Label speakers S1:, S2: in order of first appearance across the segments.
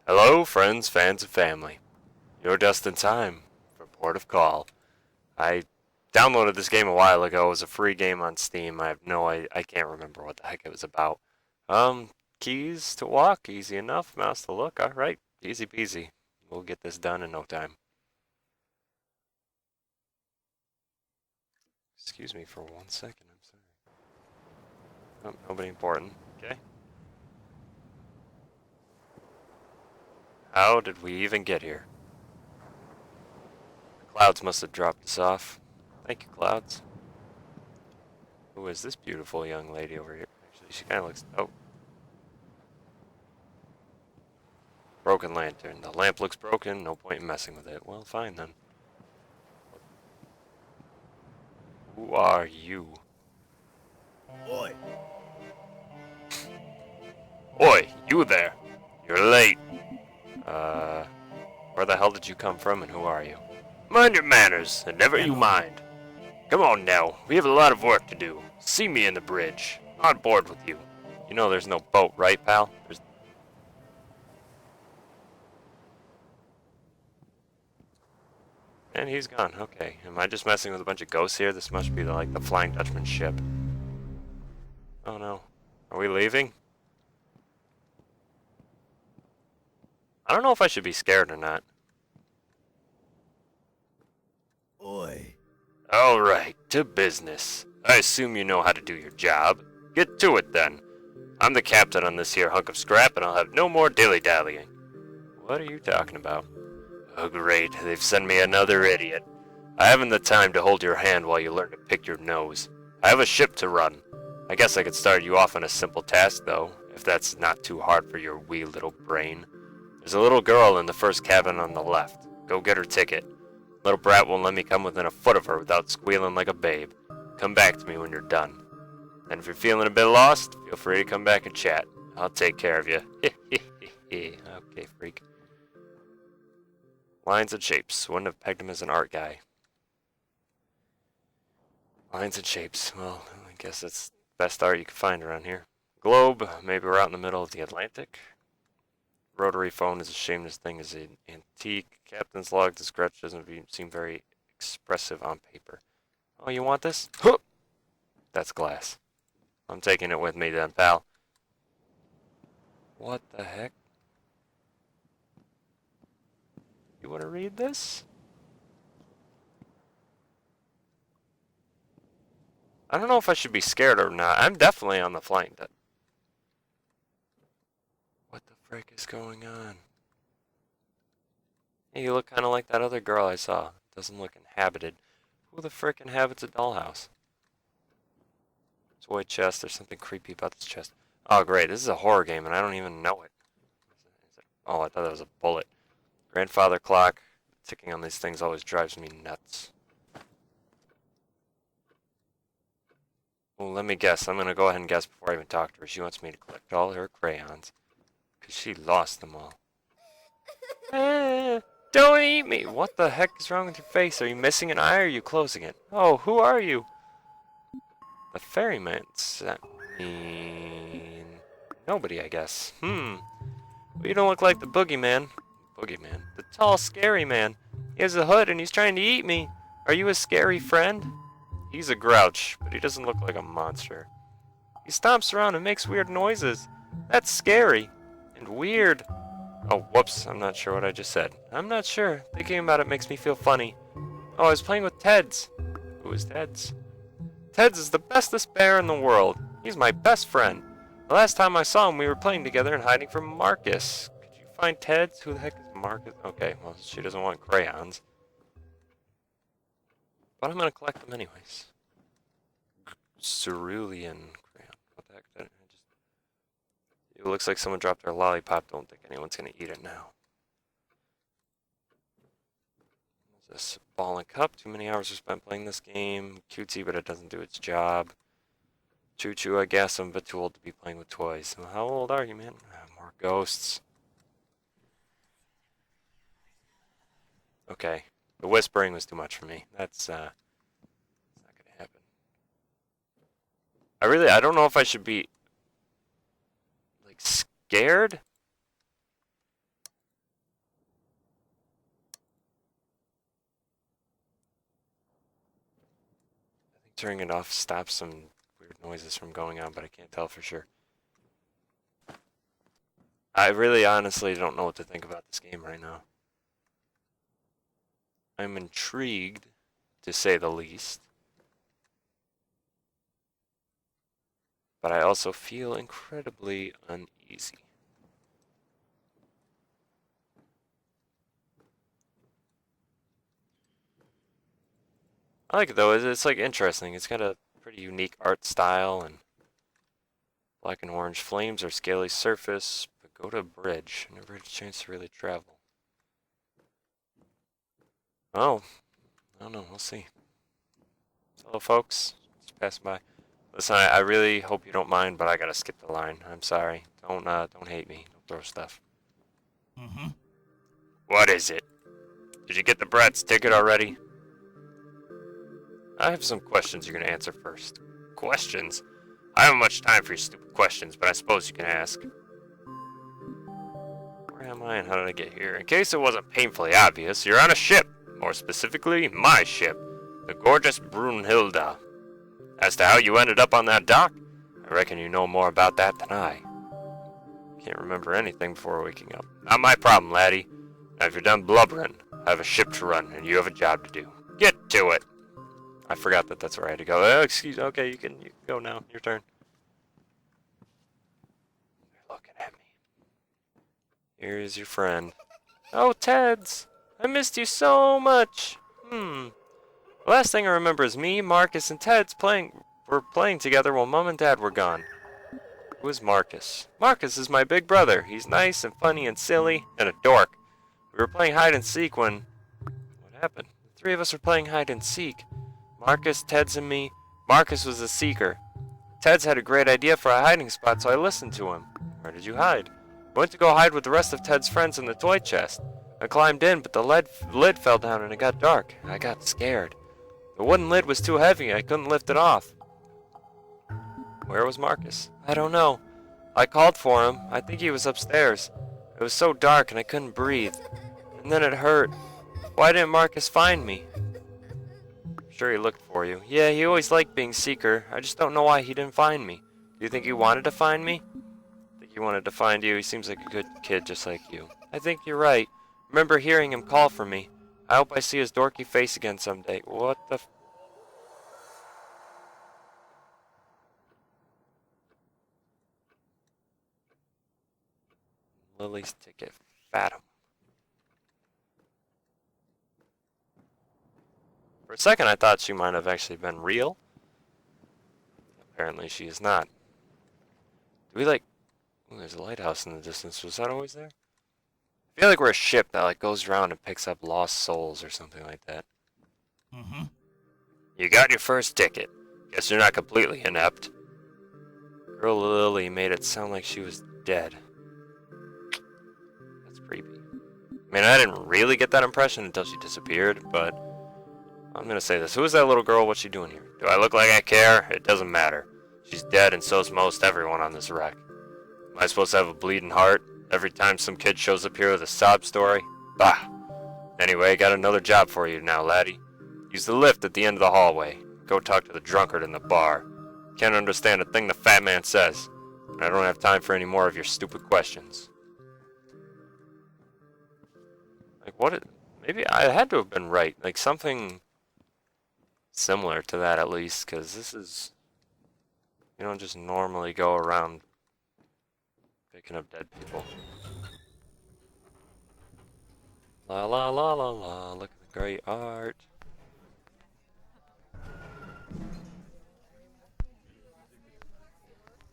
S1: Hello, friends, fans, and family. Your DustIn Time for Port of Call. I downloaded this game a while ago. It was a free game on Steam. I can't remember what the heck it was about. Keys to walk, easy enough. Mouse to look, alright. Easy peasy. We'll get this done in no time. Excuse me for 1 second, I'm sorry. Oh, nobody important. Okay. How did we even get here? The clouds must have dropped us off. Thank you, clouds. Who is this beautiful young lady over here? Actually, she kind of looks... Oh. Broken lantern. The lamp looks broken. No point in messing with it. Well, fine then. Who are you?
S2: Oi!
S1: Oi, you there. You're late. Where the hell did you come from and who are you? Mind your manners, and never you mind. Come on now, we have a lot of work to do. See me in the bridge. On board with you. You know there's no boat, right, pal? And he's gone. Okay. Am I just messing with a bunch of ghosts here? This must be like the Flying Dutchman ship. Oh no. Are we leaving? I don't know if I should be scared or not.
S2: Oi!
S1: Alright, to business. I assume you know how to do your job. Get to it then. I'm the captain on this here hunk of scrap and I'll have no more dilly-dallying. What are you talking about? Oh great, they've sent me another idiot. I haven't the time to hold your hand while you learn to pick your nose. I have a ship to run. I guess I could start you off on a simple task though, if that's not too hard for your wee little brain. There's a little girl in the first cabin on the left. Go get her ticket. Little brat won't let me come within a foot of her without squealing like a babe. Come back to me when you're done. And if you're feeling a bit lost, feel free to come back and chat. I'll take care of you. Okay, freak. Lines and shapes. Wouldn't have pegged him as an art guy. Lines and shapes. Well, I guess that's the best art you can find around here. Globe. Maybe we're out in the middle of the Atlantic. Rotary phone is a shameless thing as an antique. Captain's log. The scratch doesn't seem very expressive on paper. Oh, you want this? Huh! That's glass. I'm taking it with me then, pal. What the heck? You want to read this? I don't know if I should be scared or not. I'm definitely on the flying deck. What the frick is going on? Hey, you look kind of like that other girl I saw. Doesn't look inhabited. Who the frick inhabits a dollhouse? Toy chest. There's something creepy about this chest. Oh, great. This is a horror game, and I don't even know it. Oh, I thought that was a bullet. Grandfather clock. Ticking on these things always drives me nuts. Well, let me guess. I'm going to go ahead and guess before I even talk to her. She wants me to collect all her crayons. Because she lost them all. Don't eat me! What the heck is wrong with your face? Are you missing an eye or are you closing it? Oh, who are you? The ferryman sent me... Nobody, I guess. Well, you don't look like the boogeyman. Boogeyman? The tall, scary man. He has a hood and he's trying to eat me. Are you a scary friend? He's a grouch, but he doesn't look like a monster. He stomps around and makes weird noises. That's scary. And weird. Oh, whoops, I'm not sure what I just said. I'm not sure. Thinking about it makes me feel funny. Oh, I was playing with Ted's. Who is Ted's? Ted's is the bestest bear in the world. He's my best friend. The last time I saw him, we were playing together and hiding from Marcus. Could you find Ted's? Who the heck is Marcus? Okay, well, she doesn't want crayons. But I'm going to collect them anyways. Cerulean crayon. What the heck? It looks like someone dropped their lollipop. Don't think anyone's going to eat it now. This ball and cup. Too many hours are spent playing this game. Cutesy, but it doesn't do its job. Choo choo, I guess I'm a bit too old to be playing with toys. Well, how old are you, man? More ghosts. Okay. The whispering was too much for me. That's not gonna happen. I don't know if I should be, like, scared? turning it off stops some weird noises from going on, but I can't tell for sure. I really honestly don't know what to think about this game right now. I'm intrigued, to say the least. But I also feel incredibly uneasy. I like it though, it's like interesting. It's got a pretty unique art style and black and orange flames or scaly surface, but go to bridge. Never had a chance to really travel. Oh, I don't know, we'll see. Hello folks, just passing by. Listen, I really hope you don't mind, but I gotta skip the line. I'm sorry. Don't hate me. Don't throw stuff.
S2: Mm-hmm.
S1: What is it? Did you get the Bratz ticket already? I have some questions you're gonna answer first. Questions? I don't have much time for your stupid questions, but I suppose you can ask. Where am I and how did I get here? In case it wasn't painfully obvious, you're on a ship. More specifically, my ship. The gorgeous Brunhilde. As to how you ended up on that dock, I reckon you know more about that than I. Can't remember anything before waking up. Not my problem, laddie. Now if you're done blubbering, I have a ship to run, and you have a job to do. Get to it! I forgot that that's where I had to go. Oh, excuse. Okay, you can go now. Your turn. They're looking at me. Here's your friend. Oh, Ted's! I missed you so much. The last thing I remember is me, Marcus, and Ted's were playing together while Mom and Dad were gone. Who is Marcus? Marcus is my big brother. He's nice and funny and silly and a dork. We were playing hide and seek when... What happened? The three of us were playing hide and seek. Marcus, Ted's, and me. Marcus was a seeker. Ted's had a great idea for a hiding spot, so I listened to him. Where did you hide? I went to go hide with the rest of Ted's friends in the toy chest. I climbed in, but the lid fell down and it got dark. I got scared. The wooden lid was too heavy, I couldn't lift it off. Where was Marcus? I don't know. I called for him. I think he was upstairs. It was so dark and I couldn't breathe. And then it hurt. Why didn't Marcus find me? I'm sure he looked for you. Yeah, he always liked being seeker. I just don't know why he didn't find me. Do you think he wanted to find me? I think he wanted to find you. He seems like a good kid just like you. I think you're right. Remember hearing him call for me. I hope I see his dorky face again someday. What the f... Lily's ticket. Fathom. For a second I thought she might have actually been real. Apparently she is not. Do we like... Ooh, there's a lighthouse in the distance. Was that always there? I feel like we're a ship that like goes around and picks up lost souls or something like that.
S2: Mm-hmm.
S1: You got your first ticket. Guess you're not completely inept. Girl Lily made it sound like she was dead. That's creepy. I mean, I didn't really get that impression until she disappeared, but I'm gonna say this. Who is that little girl? What's she doing here? Do I look like I care? It doesn't matter. She's dead and so's most everyone on this wreck. Am I supposed to have a bleeding heart every time some kid shows up here with a sob story? Bah! Anyway, got another job for you now, laddie. Use the lift at the end of the hallway. Go talk to the drunkard in the bar. Can't understand a thing the fat man says. And I don't have time for any more of your stupid questions. Like, what? Maybe I had to have been right. Like, something similar to that, at least, because this is... You don't just normally go around picking up dead people. La la la la la, look at the great art.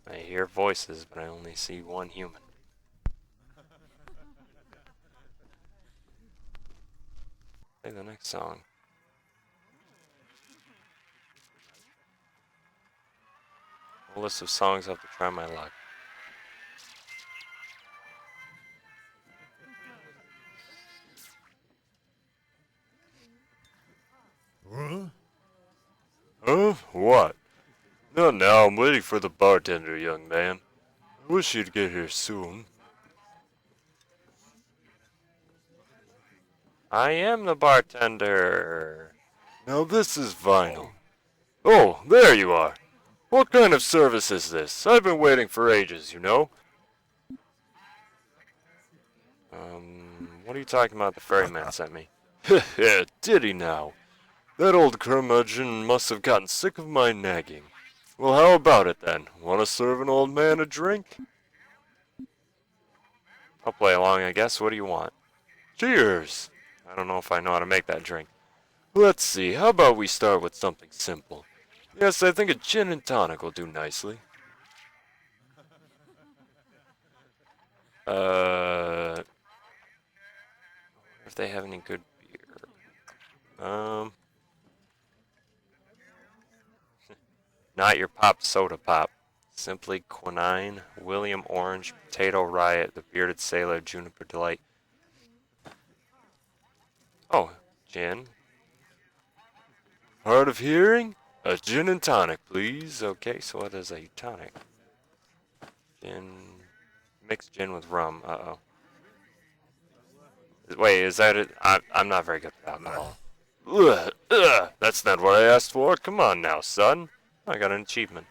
S1: I hear voices, but I only see one human. Play the next song. A list of songs I have to try my luck.
S2: Huh?
S1: Huh? What? No, now I'm waiting for the bartender, young man. I wish you'd get here soon. I am the bartender. Now this is vinyl. Oh, there you are. What kind of service is this? I've been waiting for ages, you know. What are you talking about the ferryman sent me? Yeah, did he now? That old curmudgeon must have gotten sick of my nagging. Well, how about it then? Want to serve an old man a drink? I'll play along, I guess. What do you want? Cheers! I don't know if I know how to make that drink. Let's see, how about we start with something simple? Yes, I think a gin and tonic will do nicely. If they have any good beer. Not your pop soda pop. Simply quinine, William Orange, Potato Riot, the Bearded Sailor, Juniper Delight. Oh, gin. Hard of hearing? A gin and tonic, please. Okay, so what is a tonic? Gin. Mixed gin with rum. Uh-oh. Wait, is that it? I'm not very good with alcohol. Ugh, ugh, that's not what I asked for. Come on now, son. I got an achievement.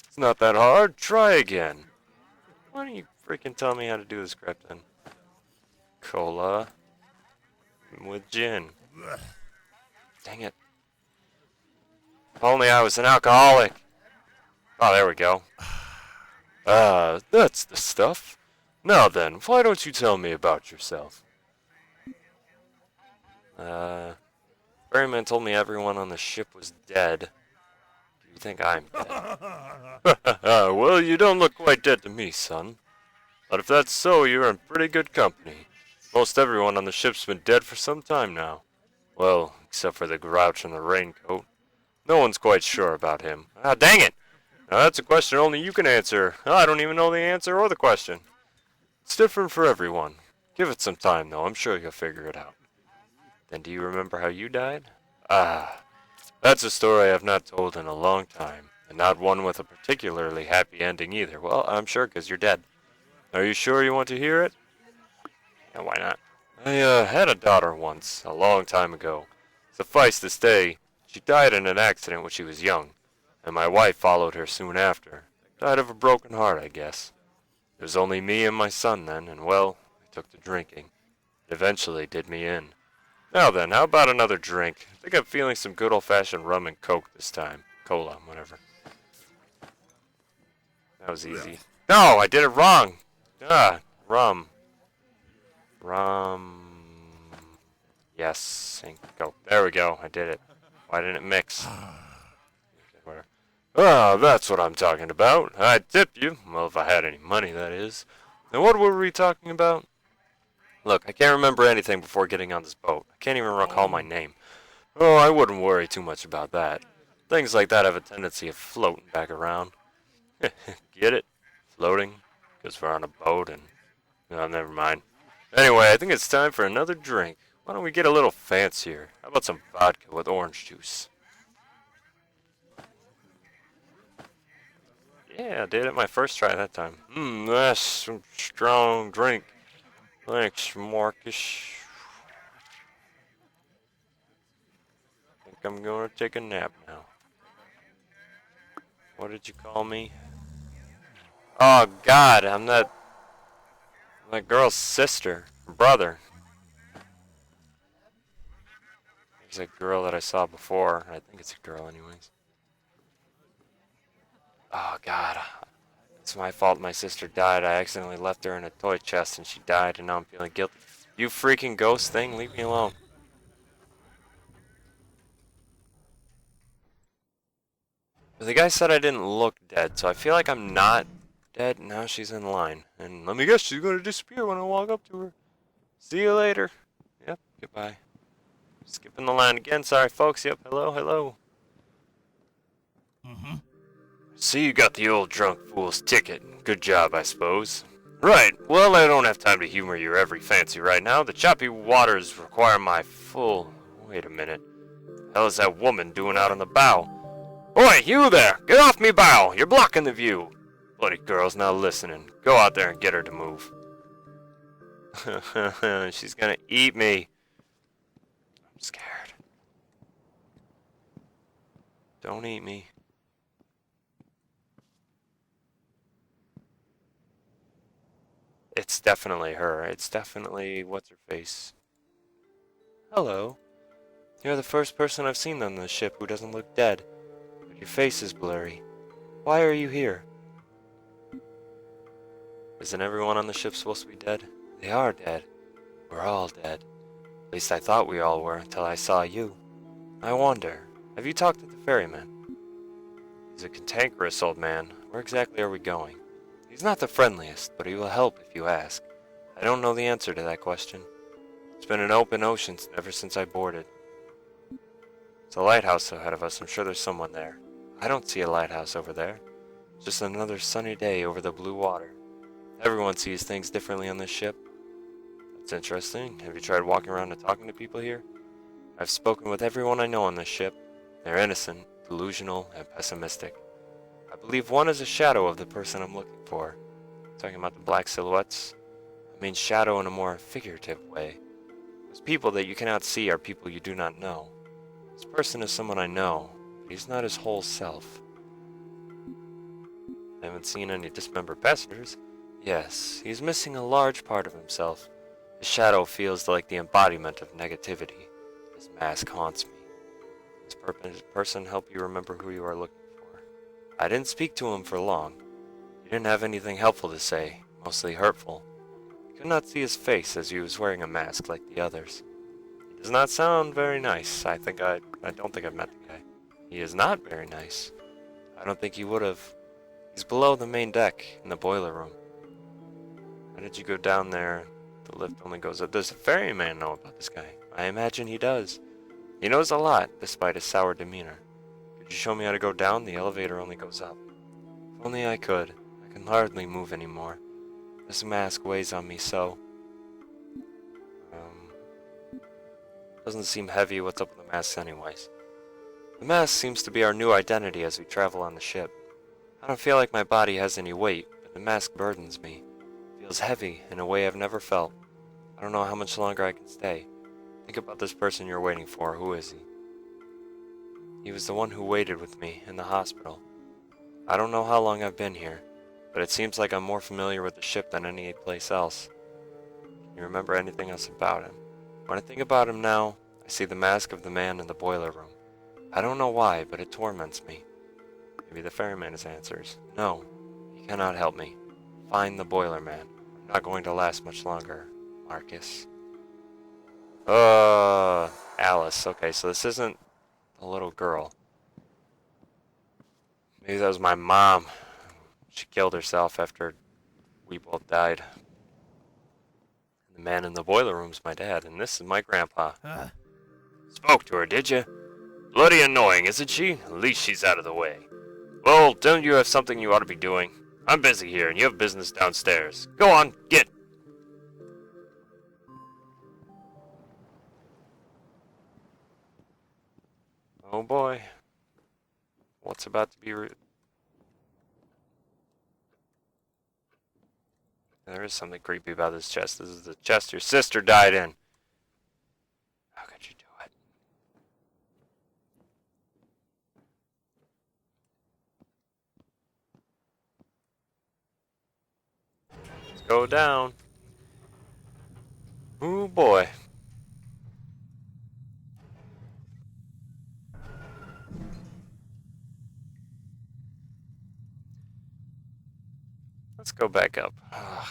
S1: It's not that hard. Try again. Why don't you freaking tell me how to do this crap then? Cola with gin. Dang it. If only I was an alcoholic. Oh, there we go. Ah, that's the stuff. Now then, why don't you tell me about yourself? Ferryman told me everyone on the ship was dead. Do you think I'm dead? Well, you don't look quite dead to me, son. But if that's so, you're in pretty good company. Most everyone on the ship's been dead for some time now. Well, except for the grouch in the raincoat. No one's quite sure about him. Ah, dang it! Now that's a question only you can answer. I don't even know the answer or the question. It's different for everyone. Give it some time, though. I'm sure you'll figure it out. Then do you remember how you died? Ah, that's a story I've not told in a long time, and not one with a particularly happy ending either. Well, I'm sure, 'cause you're dead. Are you sure you want to hear it? Yeah, why not? I had a daughter once, a long time ago. Suffice to say, she died in an accident when she was young, and my wife followed her soon after. Died of a broken heart, I guess. It was only me and my son then, and well, I took to drinking. It eventually did me in. Now then, how about another drink? I think I'm feeling some good old-fashioned rum and coke this time. Cola, whatever. That was easy. No, I did it wrong! Ah, rum. Rum. Yes, and go. There we go, I did it. Why didn't it mix? Okay, whatever. Ah, that's what I'm talking about. I'd tip you. Well, if I had any money, that is. And what were we talking about? Look, I can't remember anything before getting on this boat. I can't even recall my name. Oh, I wouldn't worry too much about that. Things like that have a tendency of floating back around. Get it? Floating? Because we're on a boat and... No, never mind. Anyway, I think it's time for another drink. Why don't we get a little fancier? How about some vodka with orange juice? Yeah, I did it my first try that time. That's some strong drink. Thanks, Marcus. I think I'm gonna take a nap now. What did you call me? Oh God, I'm that girl's sister, brother. There's a girl that I saw before. I think it's a girl, anyways. Oh God, it's my fault. My sister died. I accidentally left her in a toy chest, and she died, and now I'm feeling guilty. You freaking ghost thing, leave me alone. The guy said I didn't look dead, so I feel like I'm not dead. Now she's in line. And let me guess, she's gonna disappear when I walk up to her. See you later. Yep, goodbye. Skipping the line again, sorry folks. Yep, hello, hello. See, you got the old drunk fool's ticket. Good job, I suppose. Right, well, I don't have time to humor your every fancy right now. The choppy waters require my full... Wait a minute. The hell is that woman doing out on the bow? Oi, you there! Get off me bow! You're blocking the view! Bloody girl's not listening. Go out there and get her to move. She's gonna eat me. I'm scared. Don't eat me. It's definitely her. It's definitely what's-her-face. Hello. You're the first person I've seen on the ship who doesn't look dead, but your face is blurry. Why are you here? Isn't everyone on the ship supposed to be dead? They are dead. We're all dead. At least I thought we all were until I saw you. I wonder, have you talked to the ferryman? He's a cantankerous old man. Where exactly are we going? He's not the friendliest, but he will help if you ask. I don't know the answer to that question. It's been an open ocean ever since I boarded. There's a lighthouse ahead of us. I'm sure there's someone there. I don't see a lighthouse over there. It's just another sunny day over the blue water. Everyone sees things differently on this ship. That's interesting. Have you tried walking around and talking to people here? I've spoken with everyone I know on this ship. They're innocent, delusional, and pessimistic. I believe one is a shadow of the person I'm looking for. Talking about the black silhouettes? I mean shadow in a more figurative way. Those people that you cannot see are people you do not know. This person is someone I know, but he's not his whole self. I haven't seen any dismembered passengers. Yes, he's missing a large part of himself. His shadow feels like the embodiment of negativity. His mask haunts me. Does this person help you remember who you are looking for? I didn't speak to him for long. He didn't have anything helpful to say, mostly hurtful. I could not see his face as he was wearing a mask like the others. He does not sound very nice. I don't think I've met the guy. He is not very nice. I don't think he would have. He's below the main deck in the boiler room. How did you go down there? The lift only goes up. Does the ferryman know about this guy? I imagine he does. He knows a lot, despite his sour demeanor. Could you show me how to go down? The elevator only goes up. If only I could. I can hardly move anymore. This mask weighs on me so. Doesn't seem heavy. What's up with the mask anyways? The mask seems to be our new identity as we travel on the ship. I don't feel like my body has any weight, but the mask burdens me. It feels heavy in a way I've never felt. I don't know how much longer I can stay. Think about this person you're waiting for. Who is he? He was the one who waited with me in the hospital. I don't know how long I've been here, but it seems like I'm more familiar with the ship than any place else. Can you remember anything else about him? When I think about him now, I see the mask of the man in the boiler room. I don't know why, but it torments me. Maybe the ferryman has answers. No, he cannot help me. Find the boiler man. I'm not going to last much longer, Marcus. Alice. Okay, so this isn't a little girl. Maybe that was my mom. She killed herself after we both died. The man in the boiler room's my dad, and this is my grandpa. Spoke to her, did you? Bloody annoying, isn't she? At least she's out of the way. Well, don't you have something you ought to be doing? I'm busy here, and you have business downstairs. Go on, get! Oh boy. What's about to be There is something creepy about this chest. This is the chest your sister died in. How could you do it? Let's go down. Ooh boy. Let's go back up. Ugh.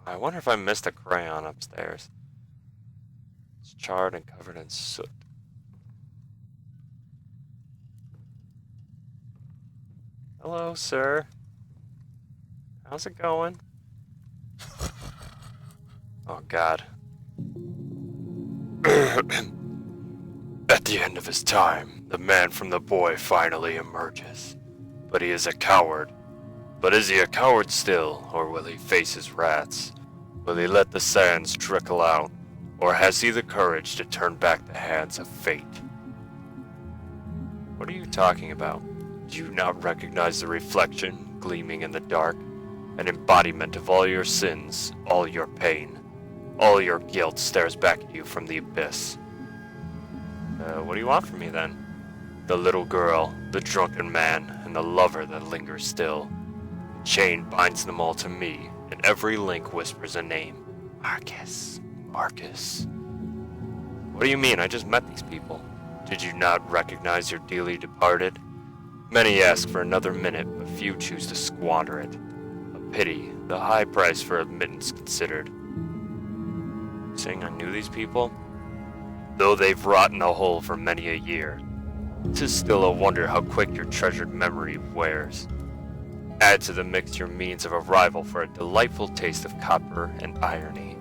S1: I wonder if I missed a crayon upstairs. It's charred and covered in soot. Hello, sir. How's it going? Oh, God. At the end of his time, the man from the boy finally emerges. But he is a coward. But is he a coward still, or will he face his wraths? Will he let the sands trickle out, or has he the courage to turn back the hands of fate? What are you talking about? Do you not recognize the reflection gleaming in the dark? An embodiment of all your sins, all your pain, All your guilt stares back at you from the abyss. What do you want from me then? The little girl, the drunken man, and the lover that lingers still. The chain binds them all to me, and every link whispers a name. Marcus. Marcus. What do you mean? I just met these people. Did you not recognize your dearly departed? Many ask for another minute, but few choose to squander it. A pity, the high price for admittance considered. Saying I knew these people? Though they've rot in a hole for many a year, 'tis still a wonder how quick your treasured memory wears. Add to the mix your means of arrival for a delightful taste of copper and irony.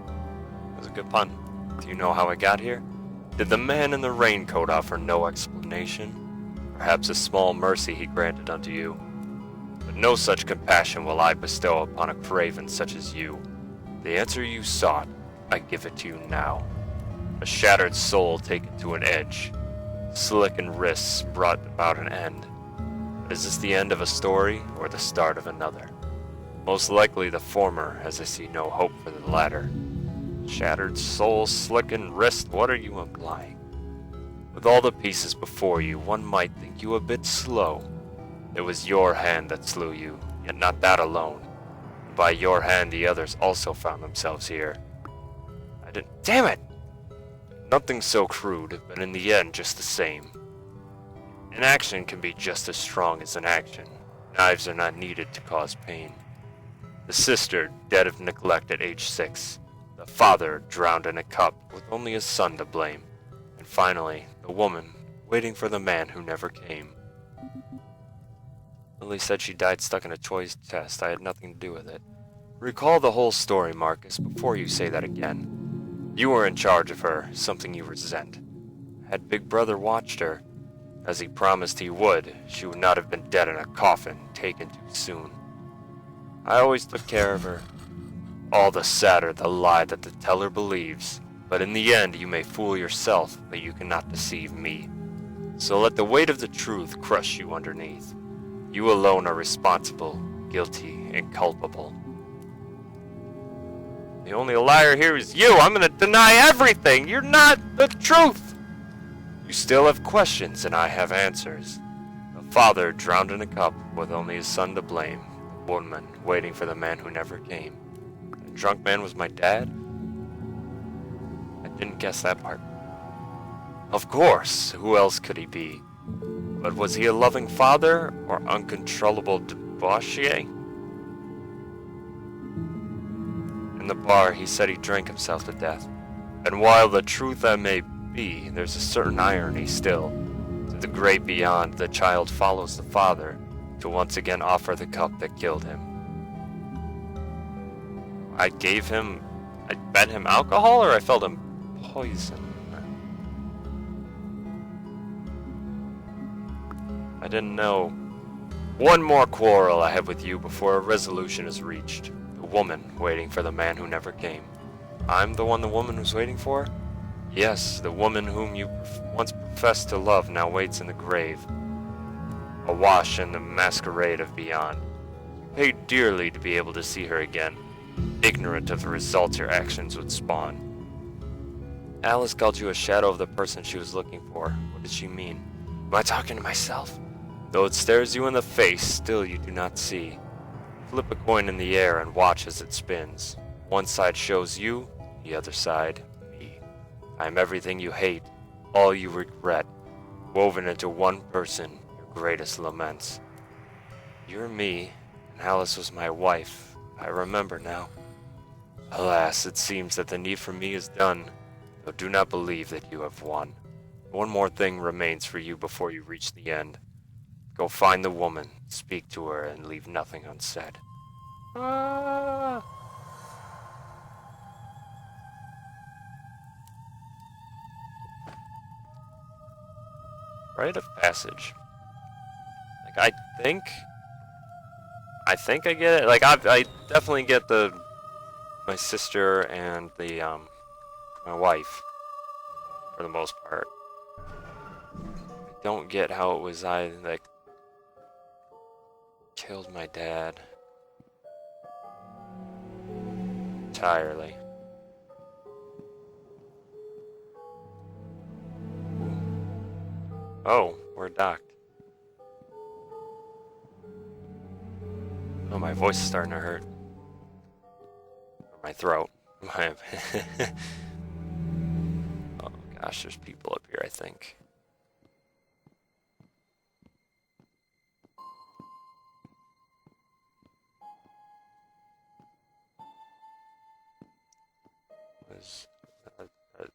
S1: That was a good pun. Do you know how I got here? Did the man in the raincoat offer no explanation? Perhaps a small mercy he granted unto you. But no such compassion will I bestow upon a craven such as you. The answer you sought, I give it to you now. A shattered soul taken to an edge, slickened wrists brought about an end. But is this the end of a story, or the start of another? Most likely the former, as I see no hope for the latter. Shattered soul, slickened wrist, what are you implying? With all the pieces before you, one might think you a bit slow. It was your hand that slew you, yet not that alone. By your hand the others also found themselves here. I didn't— damn it! Nothing so crude, but in the end just the same. An action can be just as strong as an action. Knives are not needed to cause pain. The sister, dead of neglect at age 6. The father, drowned in a cup, with only his son to blame. And finally, the woman, waiting for the man who never came. Lily said she died stuck in a choice test. I had nothing to do with it. Recall the whole story, Marcus, before you say that again. You were in charge of her, something you resent. Had Big Brother watched her, as he promised he would, she would not have been dead in a coffin, taken too soon. I always took care of her. All the sadder the lie that the teller believes. But in the end you may fool yourself, but you cannot deceive me. So let the weight of the truth crush you underneath. You alone are responsible, guilty, and culpable. The only liar here is you! I'm gonna deny everything! You're not the truth! You still have questions, and I have answers. A father drowned in a cup with only his son to blame. A woman waiting for the man who never came. The drunk man was my dad? I didn't guess that part. Of course, who else could he be? But was he a loving father, or uncontrollable debauchee? In the bar, he said he drank himself to death. And while the truth that may be, there's a certain irony still. To the great beyond, the child follows the father to once again offer the cup that killed him. I bet him alcohol, or I felt him poison? I didn't know. One more quarrel I have with you before a resolution is reached. The woman waiting for the man who never came. I'm the one the woman was waiting for? Yes, the woman whom you once professed to love now waits in the grave. Awash in the masquerade of beyond. You paid dearly to be able to see her again, ignorant of the results your actions would spawn. Alice called you a shadow of the person she was looking for. What did she mean? Am I talking to myself? Though it stares you in the face, still you do not see. Flip a coin in the air and watch as it spins. One side shows you, the other side, me. I am everything you hate, all you regret, woven into one person, your greatest laments. You're me, and Alice was my wife. I remember now. Alas, it seems that the need for me is done, though do not believe that you have won. One more thing remains for you before you reach the end. Go find the woman, speak to her, and leave nothing unsaid. Ah. Rite of passage. Like, I think I get it. Like, I definitely get my sister and my wife, for the most part. I don't get how it was I that killed my dad entirely. Oh, we're docked. Oh, my voice is starting to hurt. Or my throat. My oh gosh, there's people up here, I think.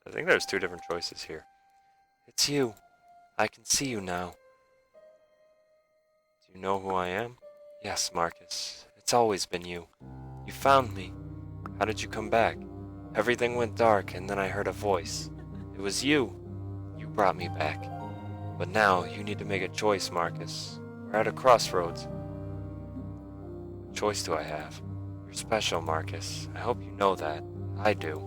S1: I think there's two different choices here. It's you. I can see you now. Do you know who I am? Yes, Marcus. It's always been you. You found me. How did you come back? Everything went dark and then I heard a voice. It was you. You brought me back. But now you need to make a choice, Marcus. We're at a crossroads. What choice do I have? You're special, Marcus. I hope you know that. I do.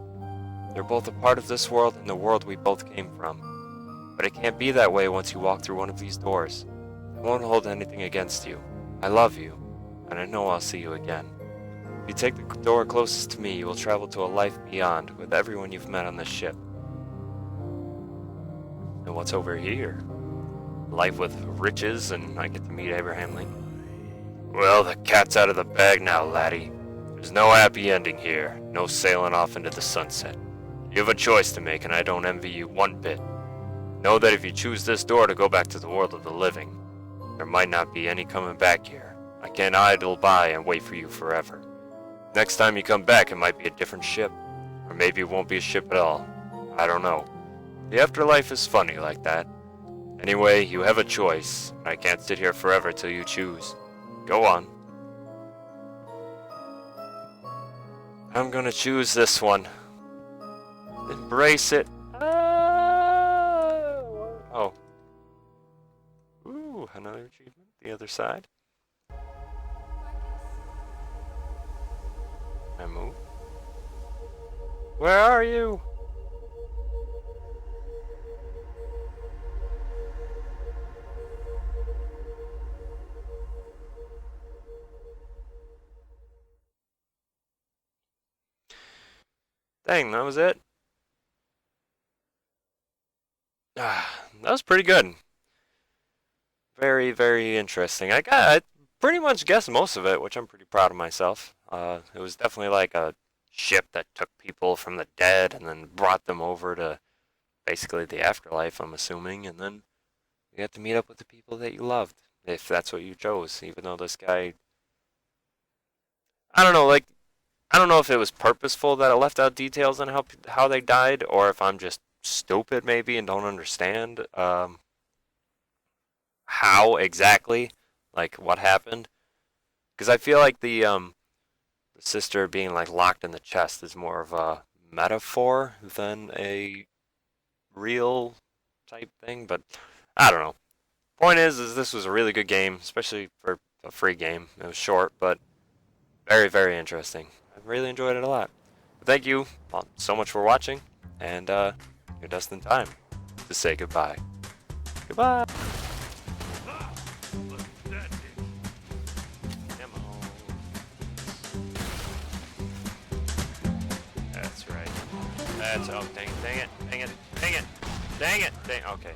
S1: You're both a part of this world and the world we both came from. But it can't be that way once you walk through one of these doors. I won't hold anything against you. I love you, and I know I'll see you again. If you take the door closest to me, you will travel to a life beyond with everyone you've met on this ship. And what's over here? Life with riches, and I get to meet Abraham Lincoln. Well, the cat's out of the bag now, laddie. There's no happy ending here, no sailing off into the sunset. You have a choice to make, and I don't envy you one bit. Know that if you choose this door to go back to the world of the living, there might not be any coming back here. I can't idle by and wait for you forever. Next time you come back, it might be a different ship, or maybe it won't be a ship at all. I don't know. The afterlife is funny like that. Anyway, you have a choice. I can't sit here forever till you choose. Go on. I'm gonna choose this one. Embrace it. Oh. Ooh, another achievement. The other side. I move. Where are you? Dang, that was it. Ah, that was pretty good. Very, very interesting. I pretty much guessed most of it, which I'm pretty proud of myself. It was definitely like a ship that took people from the dead and then brought them over to basically the afterlife, I'm assuming, and then you have to meet up with the people that you loved, if that's what you chose, even though this guy, I don't know, like, I don't know if it was purposeful that it left out details on how they died, or if I'm just stupid maybe and don't understand how exactly, like what happened. Because I feel like the sister being like locked in the chest is more of a metaphor than a real type thing. But I don't know. Point is this was a really good game, especially for a free game. It was short, but very, very interesting. I really enjoyed it a lot. But thank you so much for watching, and your DustIn Time to say goodbye. Goodbye. That's right. That's, oh, dang it, dang it, dang it, dang it, dang it, dang, okay.